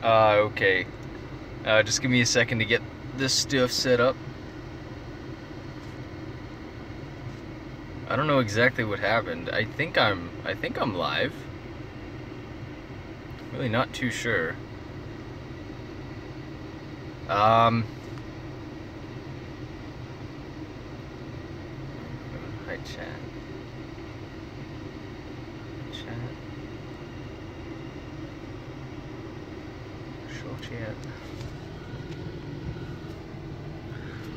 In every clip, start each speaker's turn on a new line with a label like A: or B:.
A: Okay. Just give me a second to get this stuff set up. I don't know exactly what happened. I think I'm live. Really not too sure. Hi chat. Show chat.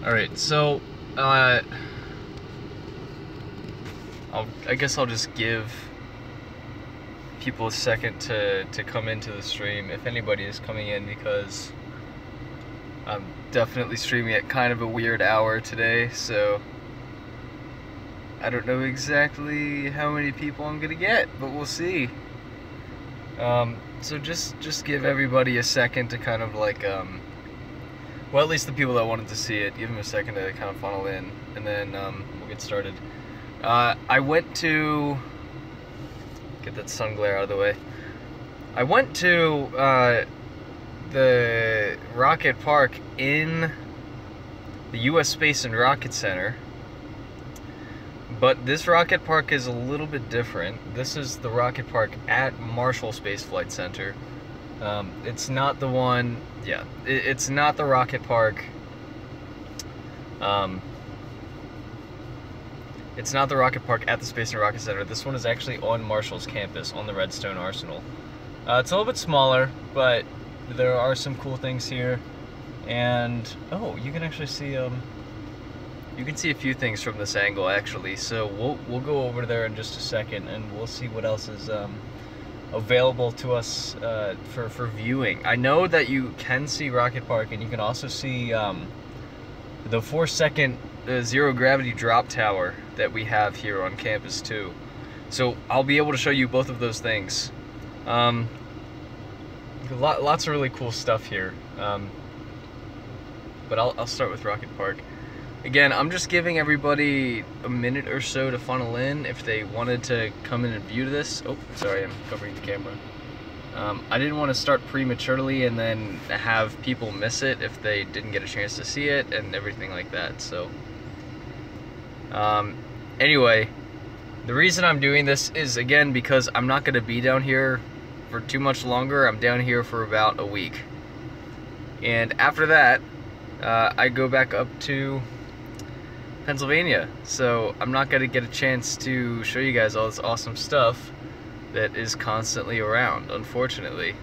A: Alright, so I guess I'll just give people a second to come into the stream, if anybody is coming in, because I'm definitely streaming at kind of a weird hour today, so I don't know exactly how many people I'm gonna get, but we'll see. So just give everybody a second to kind of like, well, at least the people that wanted to see it, give them a second to kind of funnel in, and then we'll get started. I went to, get that sun glare out of the way. I went to the rocket park in the U.S. Space and Rocket Center, but this rocket park is a little bit different. This is the rocket park at Marshall Spaceflight Center. It's not the one, yeah, it's not the rocket park. It's not the rocket park at the Space and Rocket Center. This one is actually on Marshall's campus, on the Redstone Arsenal. It's a little bit smaller, but there are some cool things here. And, oh, you can actually see, you can see a few things from this angle, actually. So we'll go over there in just a second, and we'll see what else is available to us for viewing. I know that you can see Rocket Park, and you can also see the 4-second zero gravity drop tower that we have here on campus too. So I'll be able to show you both of those things. Lots of really cool stuff here. But I'll start with Rocket Park. Again, I'm just giving everybody a minute or so to funnel in if they wanted to come in and view this. Oh, sorry, I'm covering the camera. I didn't want to start prematurely and then have people miss it if they didn't get a chance to see it and everything like that, so. Anyway, the reason I'm doing this is, again, because I'm not going to be down here for too much longer. I'm down here for about a week. And after that, I go back up to Pennsylvania. So I'm not going to get a chance to show you guys all this awesome stuff that is constantly around, unfortunately.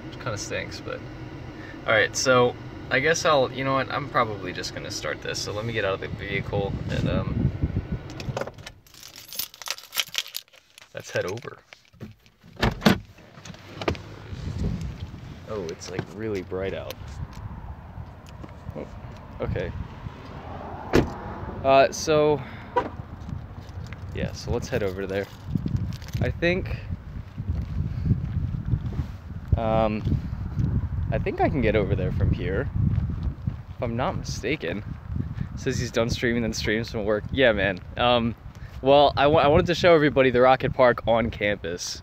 A: Which kind of stinks, but... Alright, so I guess you know what, I'm probably just going to start this. So let me get out of the vehicle and let's head over. Oh, it's like really bright out. Oh, okay. So let's head over there. I think I can get over there from here, if I'm not mistaken. Says he's done streaming, then streams from work. Yeah, man. Well, I wanted to show everybody the rocket park on campus.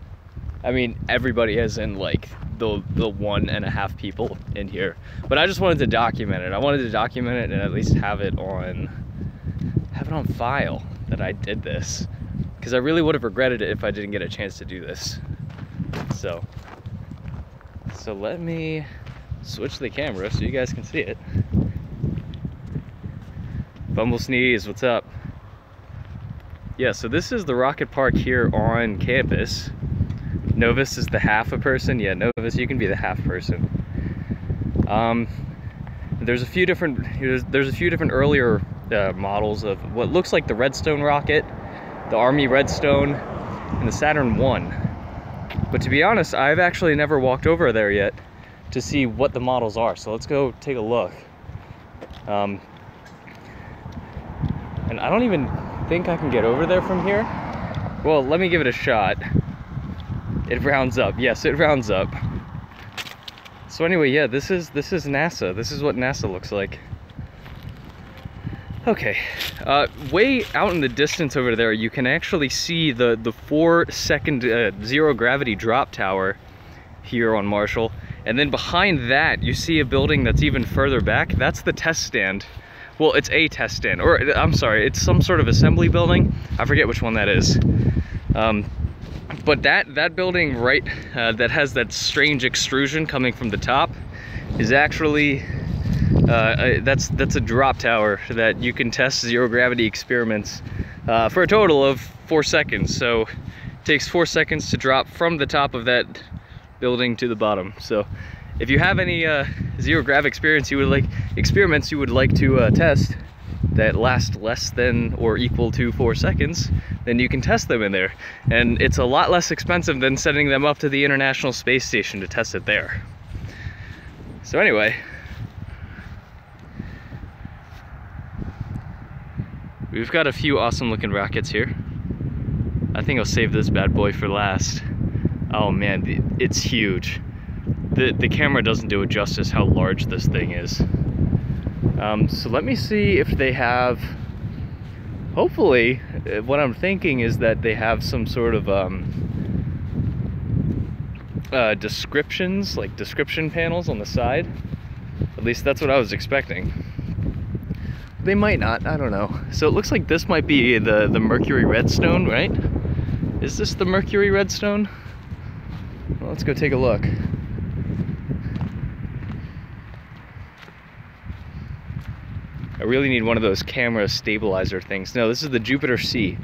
A: I mean, everybody as in like the 1.5 people in here. But I just wanted to document it. I wanted to document it and at least have it on file that I did this. Because I really would have regretted it if I didn't get a chance to do this. So let me switch the camera so you guys can see it. Bumble Sneeze, what's up? Yeah, so this is the rocket park here on campus. Novus is the half a person. Yeah, Novus, you can be the half person. There's a few different earlier models of what looks like the Redstone rocket, the Army Redstone, and the Saturn 1. But to be honest, I've actually never walked over there yet to see what the models are. So let's go take a look. And I don't even think I can get over there from here. Well, let me give it a shot. It rounds up. Yes, it rounds up. So anyway, yeah, this is NASA. This is what NASA looks like. Okay, way out in the distance over there, you can actually see the 4-second zero gravity drop tower here on Marshall. And then behind that, you see a building that's even further back. That's the test stand. Well, it's a test stand, or I'm sorry, it's some sort of assembly building. I forget which one that is. But that building right, that has that strange extrusion coming from the top is actually, that's a drop tower that you can test zero gravity experiments for a total of 4 seconds. So it takes 4 seconds to drop from the top of that building to the bottom. So if you have any zero grav experiments you would like to test that last less than or equal to 4 seconds, then you can test them in there. And it's a lot less expensive than sending them up to the International Space Station to test it there. So anyway, we've got a few awesome looking rockets here. I think I'll save this bad boy for last. Oh man, it's huge. The camera doesn't do it justice how large this thing is. So let me see if they have, hopefully, what I'm thinking is that they have some sort of descriptions, like description panels on the side. At least that's what I was expecting. They might not, I don't know. So it looks like this might be the Mercury Redstone, right? Is this the Mercury Redstone? Well, let's go take a look. I really need one of those camera stabilizer things. No, this is the Jupiter C.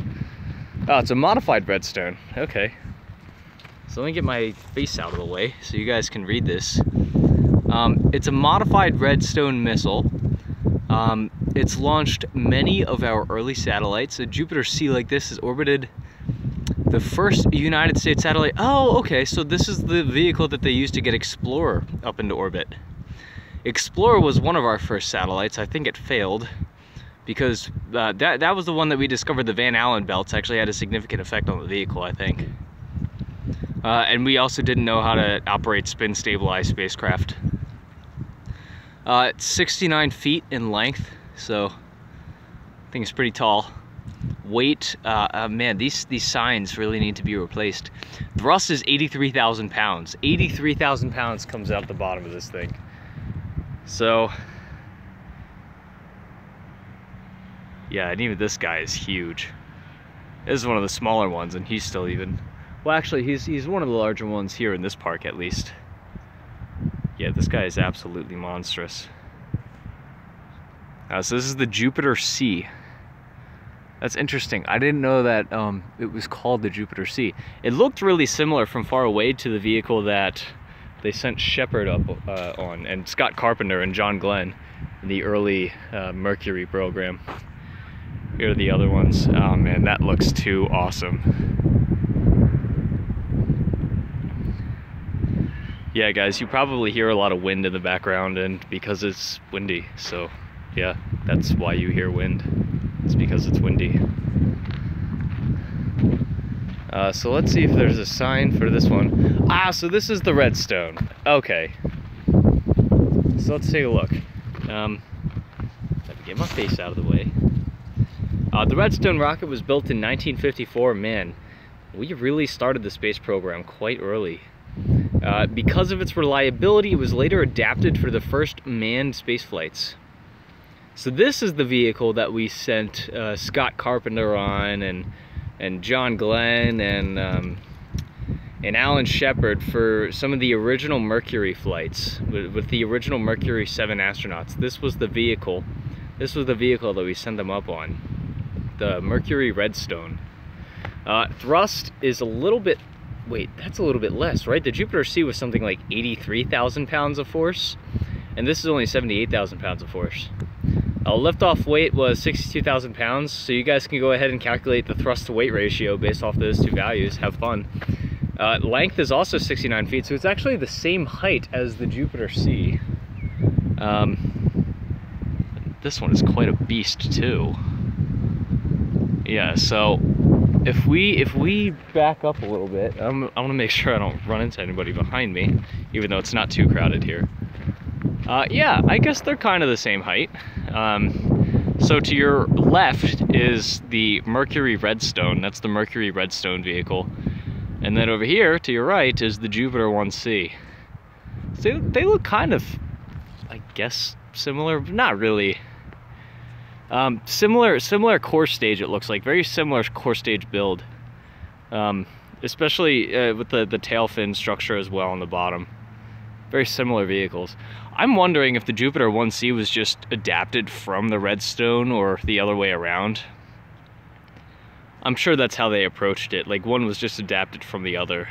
A: Oh, it's a modified redstone. Okay. So let me get my face out of the way so you guys can read this. It's a modified redstone missile. It's launched many of our early satellites. A Jupiter C like this has orbited the first United States satellite. Oh, okay, so this is the vehicle that they used to get Explorer up into orbit. Explorer was one of our first satellites. I think it failed because that was the one that we discovered the Van Allen belts actually had a significant effect on the vehicle, I think. And we also didn't know how to operate spin stabilized spacecraft. It's 69 feet in length, so I think it's pretty tall. Weight, man, these signs really need to be replaced. Thrust is 83,000 pounds. 83,000 pounds comes out the bottom of this thing. So, yeah, and even this guy is huge. This is one of the smaller ones, and he's still even, well, actually, he's one of the larger ones here in this park, at least. Yeah, this guy is absolutely monstrous. So this is the Jupiter C. That's interesting. I didn't know that it was called the Jupiter C. It looked really similar from far away to the vehicle that they sent Shepard up on, and Scott Carpenter and John Glenn in the early Mercury program. Here are the other ones. Oh man, that looks too awesome. Yeah guys, you probably hear a lot of wind in the background, and because it's windy, so yeah, that's why you hear wind. It's because it's windy. So let's see if there's a sign for this one. Ah, so this is the Redstone. Okay. So let's take a look. Let me get my face out of the way. The Redstone rocket was built in 1954. Man, we really started the space program quite early. Because of its reliability, it was later adapted for the first manned space flights. So this is the vehicle that we sent Scott Carpenter on, and John Glenn and Alan Shepard for some of the original Mercury flights with the original Mercury 7 astronauts. This was the vehicle. This was the vehicle that we sent them up on, the Mercury Redstone. Thrust is a little bit. Wait, that's a little bit less, right? The Jupiter C was something like 83,000 pounds of force, and this is only 78,000 pounds of force. Liftoff weight was 62,000 pounds, so you guys can go ahead and calculate the thrust to weight ratio based off those two values. Have fun. Length is also 69 feet, so it's actually the same height as the Jupiter C. This one is quite a beast too. Yeah, so if we back up a little bit, I'm gonna make sure I don't run into anybody behind me, even though it's not too crowded here. Yeah, I guess they're kind of the same height. So to your left is the Mercury Redstone. That's the Mercury Redstone vehicle. And then over here to your right is the Jupiter 1C. So they look kind of, I guess, similar, not really. Similar core stage, it looks like. Very similar core stage build. Especially with the tail fin structure as well on the bottom. Very similar vehicles. I'm wondering if the Jupiter 1C was just adapted from the Redstone or the other way around. I'm sure that's how they approached it. Like, one was just adapted from the other.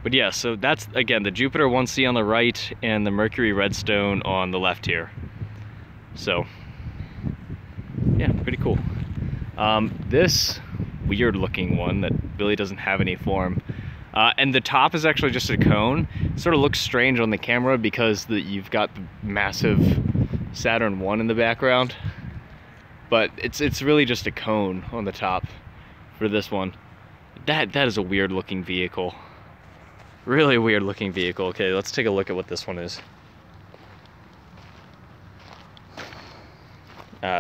A: But yeah, so that's, again, the Jupiter 1C on the right and the Mercury Redstone on the left here. So, yeah, pretty cool. This weird looking one that really doesn't have any form. And the top is actually just a cone. It sort of looks strange on the camera because you've got the massive Saturn 1 in the background. But it's really just a cone on the top for this one. That is a weird looking vehicle. Really weird looking vehicle. Okay, let's take a look at what this one is.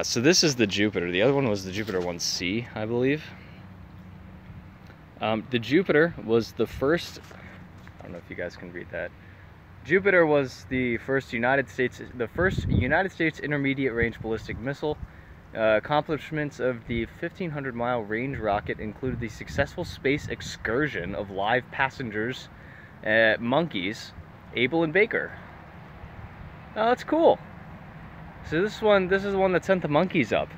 A: So this is the Jupiter. The other one was the Jupiter 1C, I believe. The Jupiter was the first, I don't know if you guys can read that. Jupiter was the first United States intermediate range ballistic missile. Accomplishments of the 1,500-mile range rocket included the successful space excursion of live passengers, monkeys, Abel and Baker. Oh, that's cool. So this is the one that sent the monkeys up.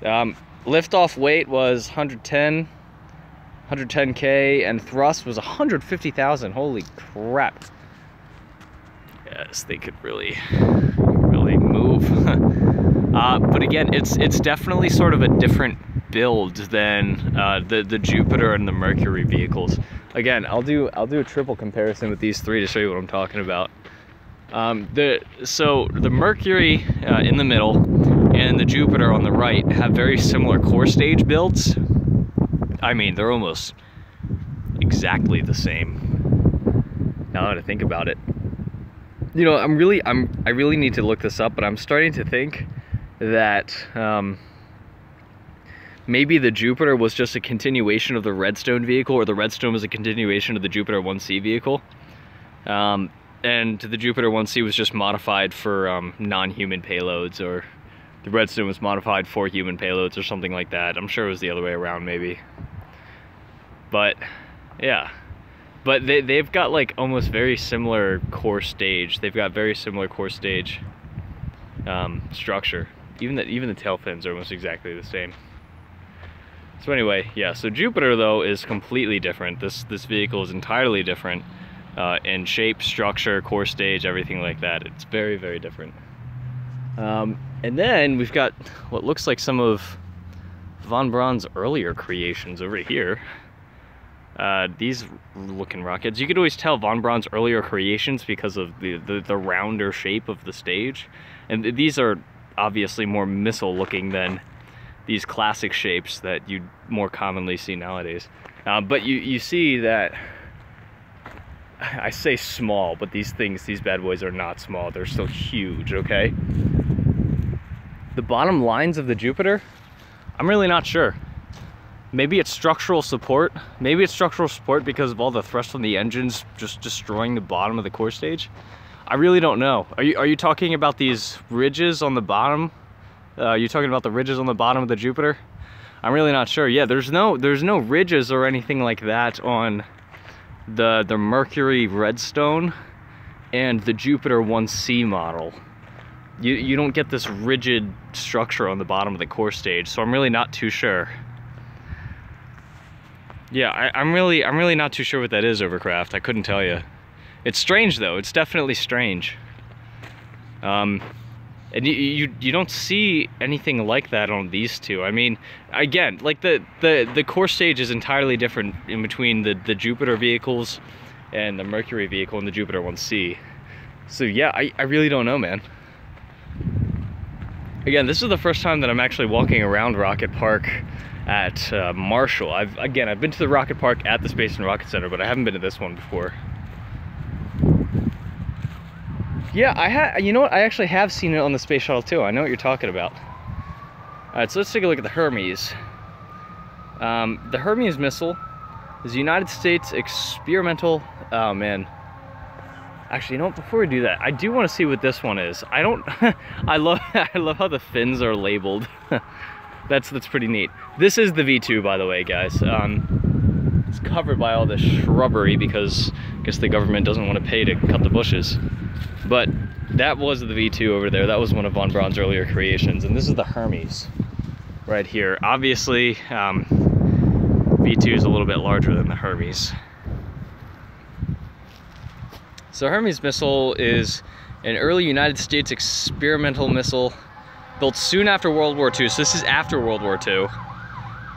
A: Liftoff weight was 110K, and thrust was 150,000. Holy crap. Yes, they could really move. But again, it's definitely sort of a different build than the Jupiter and the Mercury vehicles. Again, I'll do a triple comparison with these three to show you what I'm talking about. So the Mercury in the middle and the Jupiter on the right have very similar core stage builds. I mean, they're almost exactly the same, now that I think about it. You know, I really need to look this up, but I'm starting to think that maybe the Jupiter was just a continuation of the Redstone vehicle, or the Redstone was a continuation of the Jupiter 1C vehicle. And the Jupiter 1C was just modified for non-human payloads, or the Redstone was modified for human payloads or something like that. I'm sure it was the other way around, maybe. But yeah, but they've got like almost very similar core stage. They've got very similar core stage structure. Even the tail fins are almost exactly the same. So anyway, yeah. So Jupiter though is completely different. This vehicle is entirely different in shape, structure, core stage, everything like that. It's very, very different. And then we've got what looks like some of von Braun's earlier creations over here. These looking rockets, you could always tell von Braun's earlier creations because of the rounder shape of the stage. And these are obviously more missile looking than these classic shapes that you more commonly see nowadays. But you see that, I say small, but these bad boys are not small. They're still huge, okay? The bottom lines of the Jupiter, I'm really not sure. Maybe it's structural support. Maybe it's structural support because of all the thrust from the engines just destroying the bottom of the core stage. I really don't know. Are you talking about these ridges on the bottom? You talking about the ridges on the bottom of the Jupiter? I'm really not sure. Yeah, there's no ridges or anything like that on the Mercury Redstone and the Jupiter 1C model. You don't get this rigid structure on the bottom of the core stage, so I'm really not too sure. Yeah, I'm really not too sure what that is, Overcraft. I couldn't tell you. It's strange though. It's definitely strange. And you don't see anything like that on these two. I mean, again, like the core stage is entirely different in between the Jupiter vehicles and the Mercury vehicle and the Jupiter 1C. So yeah, I really don't know, man. Again, this is the first time that I'm actually walking around Rocket Park at Marshall. I've been to the Rocket Park at the Space and Rocket Center, but I haven't been to this one before. Yeah, you know what? I actually have seen it on the space shuttle too. I know what you're talking about. All right, so let's take a look at the Hermes. The Hermes missile is a United States experimental. Oh man, Actually, you know what, before we do that, I do want to see what this one is. I don't, I love how the fins are labeled. That's pretty neat. This is the V2, by the way, guys. It's covered by all this shrubbery because I guess the government doesn't want to pay to cut the bushes. But that was the V2 over there. That was one of Von Braun's earlier creations. And this is the Hermes right here. Obviously, V2 is a little bit larger than the Hermes. So Hermes missile is an early United States experimental missile built soon after World War II. So this is after World War II.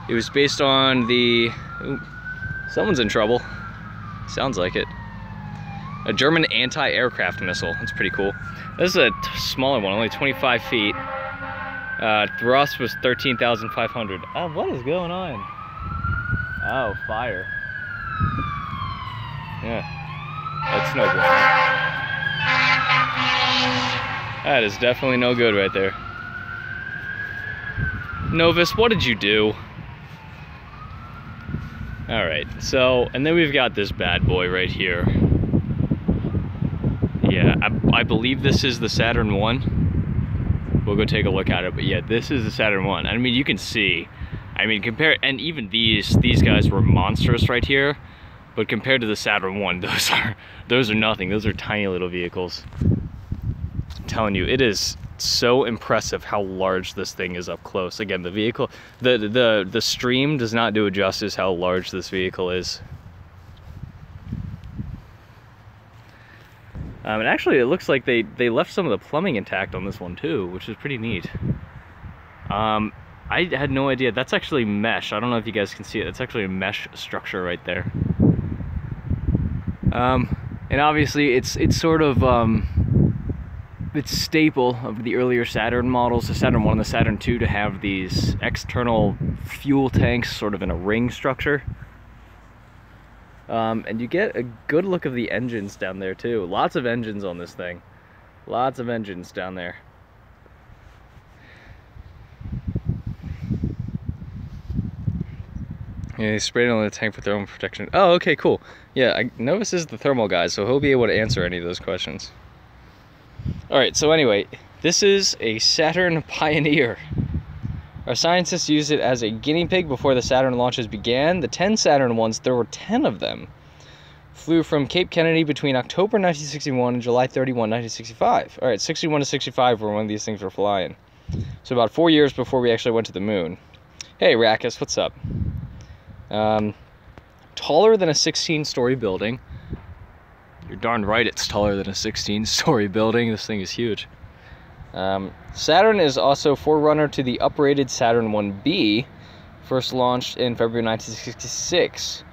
A: It was based on the, ooh, someone's in trouble. Sounds like it. A German anti-aircraft missile. That's pretty cool. This is a smaller one, only 25 feet. Thrust was 13,500. What is going on? Oh, fire. Yeah. That's no good. That is definitely no good right there. Novus, what did you do? Alright, so, and then we've got this bad boy right here. Yeah, I believe this is the Saturn 1. We'll go take a look at it, but yeah, this is the Saturn 1. I mean, you can see, I mean, compare, and even these guys were monstrous right here. But compared to the Saturn 1, those are nothing. Those are tiny little vehicles. I'm telling you, it is so impressive how large this thing is up close. Again, the vehicle, the stream does not do it justice how large this vehicle is. And actually, it looks like they left some of the plumbing intact on this one too, which is pretty neat. I had no idea. That's actually mesh. I don't know if you guys can see it. It's actually a mesh structure right there. And obviously it's sort of, it's staple of the earlier Saturn models, the Saturn 1 and the Saturn 2, to have these external fuel tanks sort of in a ring structure. And you get a good look of the engines down there too. Lots of engines on this thing. Lots of engines down there. Yeah, he sprayed it on the tank for thermal protection. Oh, okay, cool. Yeah, Novus is the thermal guy, so he'll be able to answer any of those questions. Alright, so anyway, this is a Saturn Pioneer. Our scientists used it as a guinea pig before the Saturn launches began. The 10 Saturn ones, there were 10 of them, flew from Cape Kennedy between October 1961 and July 31, 1965. Alright, 61 to 65 were when these things were flying. So about 4 years before we actually went to the moon. Hey, Rackus, what's up? Taller than a 16-story building. You're darn right it's taller than a 16-story building. This thing is huge. Saturn is also forerunner to the uprated Saturn 1B, first launched in February 1966.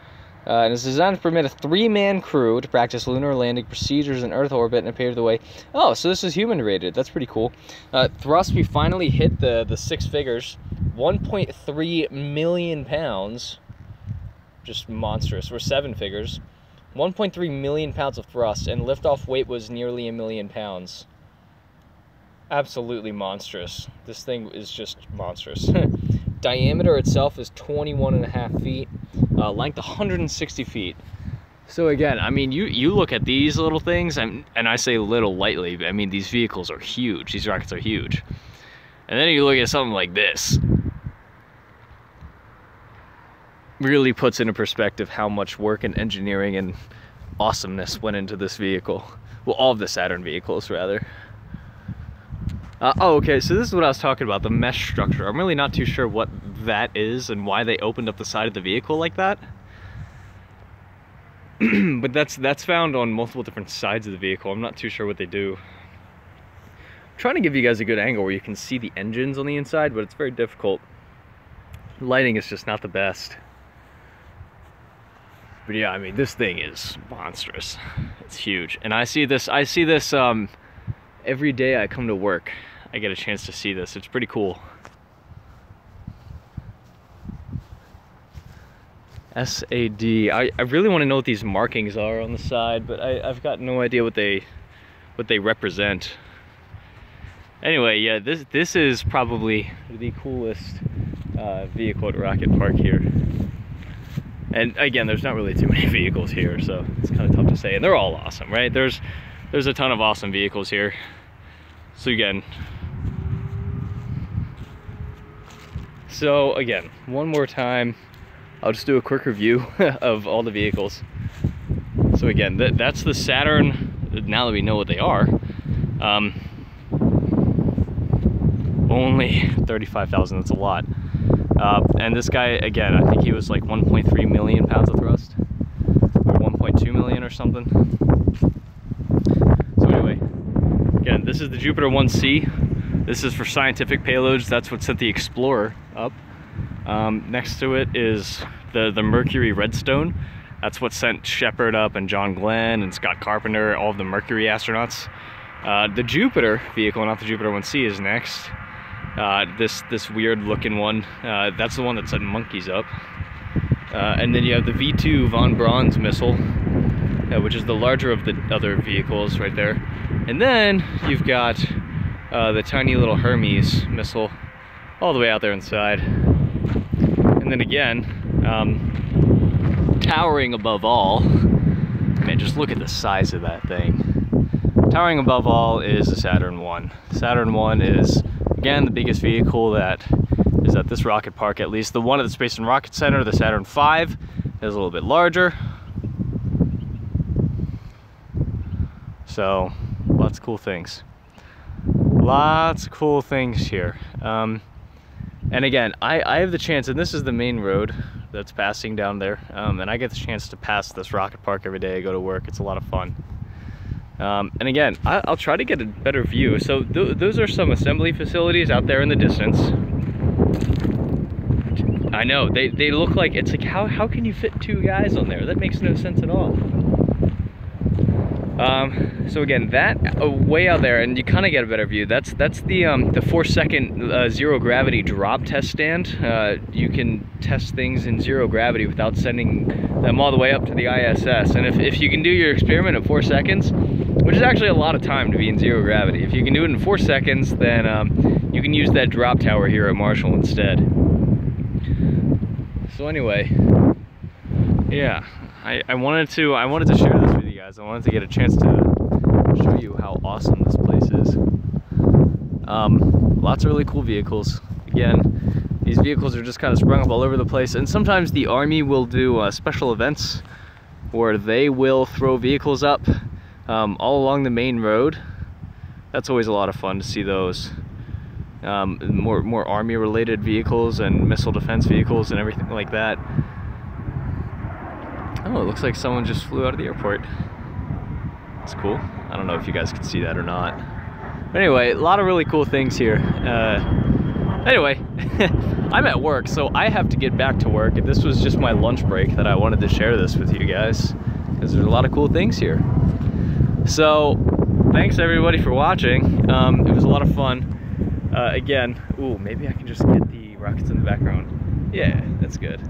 A: And is designed to permit a 3-man crew to practice lunar landing procedures in Earth orbit and pave the way. Oh, so this is human rated. That's pretty cool. Thrust, we finally hit the 6 figures. 1.3 million pounds. Just monstrous. We're 7 figures. 1.3 million pounds of thrust, and liftoff weight was nearly 1 million pounds. Absolutely monstrous. This thing is just monstrous. Diameter itself is 21.5 feet. Length 160 feet. So again, I mean, you look at these little things, and I say little lightly, but I mean, these vehicles are huge. These rockets are huge. And then you look at something like this. Really puts into perspective how much work and engineering and awesomeness went into this vehicle. Well, all of the Saturn vehicles, rather. Oh, okay, so this is what I was talking about, the mesh structure. I'm really not too sure what that is and why they opened up the side of the vehicle like that. But that's found on multiple different sides of the vehicle. I'm not too sure what they do. I'm trying to give you guys a good angle where you can see the engines on the inside, but it's very difficult. Lighting is just not the best. But yeah, I mean, this thing is monstrous. It's huge. And I see this every day I come to work. I get a chance to see this. It's pretty cool. SAD. I really want to know what these markings are on the side, but I've got no idea what they represent. Anyway, yeah, this is probably the coolest vehicle at Rocket Park here. And again, there's not really too many vehicles here, so it's kind of tough to say. And they're all awesome, right? There's there's a ton of awesome vehicles here. So again, one more time, I'll just do a quick review of all the vehicles. So again, that's the Saturn. Now that we know what they are, only 35,000, that's a lot. And this guy, again, I think he was like 1.3 million pounds of thrust, or 1.2 million or something. So anyway, again, this is the Jupiter 1C. This is for scientific payloads. That's what sent the Explorer up. Next to it is the Mercury Redstone. That's what sent Shepard up, and John Glenn and Scott Carpenter, all of the Mercury astronauts. The Jupiter vehicle, not the Jupiter 1C, is next. This weird looking one, that's the one that sent monkeys up. And then you have the V2 von Braun's missile, which is the larger of the other vehicles right there. And then you've got the tiny little Hermes missile all the way out there inside. And then again, towering above all, man, just look at the size of that thing. Towering above all is the Saturn 1. Saturn 1 is, again, the biggest vehicle that is at this rocket park, at least. The one at the Space and Rocket Center, the Saturn 5, is a little bit larger. So, lots of cool things. Lots of cool things here. And again, I have the chance, and this is the main road that's passing down there, and I get the chance to pass this rocket park every day I go to work. It's a lot of fun. And again, I'll try to get a better view. So those are some assembly facilities out there in the distance. I know, they look like, it's like, how can you fit two guys on there? That makes no sense at all. So again, that way out there, and you kind of get a better view, that's the 4-second zero gravity drop test stand. You can test things in zero gravity without sending them all the way up to the ISS. And if you can do your experiment in 4 seconds, which is actually a lot of time to be in zero gravity, if you can do it in 4 seconds, then you can use that drop tower here at Marshall instead. So anyway, yeah, I wanted to share this with you guys. I wanted to get a chance to show you how awesome this place is. Lots of really cool vehicles. Again, these vehicles are just kind of sprung up all over the place, and sometimes the Army will do special events where they will throw vehicles up all along the main road. That's always a lot of fun to see those. More Army related vehicles and missile defense vehicles and everything like that. Oh, it looks like someone just flew out of the airport. It's cool. I don't know if you guys can see that or not. But anyway, a lot of really cool things here. Anyway, I'm at work, so I have to get back to work. And this was just my lunch break that I wanted to share this with you guys, because there's a lot of cool things here. So, thanks everybody for watching. It was a lot of fun. Again, ooh, maybe I can just get the rockets in the background. Yeah, that's good.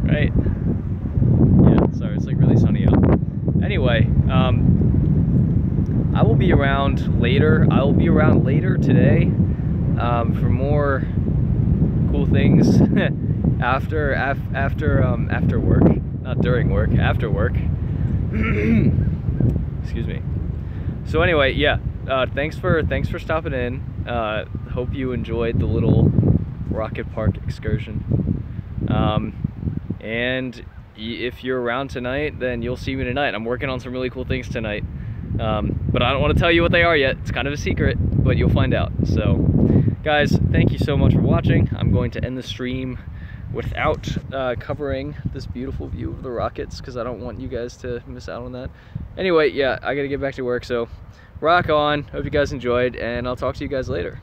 A: Right? Yeah, sorry, it's like really sunny out. Anyway, I will be around later. I will be around later today for more cool things after work, not during work, after work. Excuse me. So anyway, yeah, thanks for stopping in. Hope you enjoyed the little rocket park excursion. And if you're around tonight, then you'll see me tonight. I'm working on some really cool things tonight, but I don't want to tell you what they are yet. It's kind of a secret, but you'll find out. So guys, thank you so much for watching. I'm going to end the stream without covering this beautiful view of the rockets, because I don't want you guys to miss out on that. Anyway, yeah, I gotta get back to work, so rock on. Hope you guys enjoyed, and I'll talk to you guys later.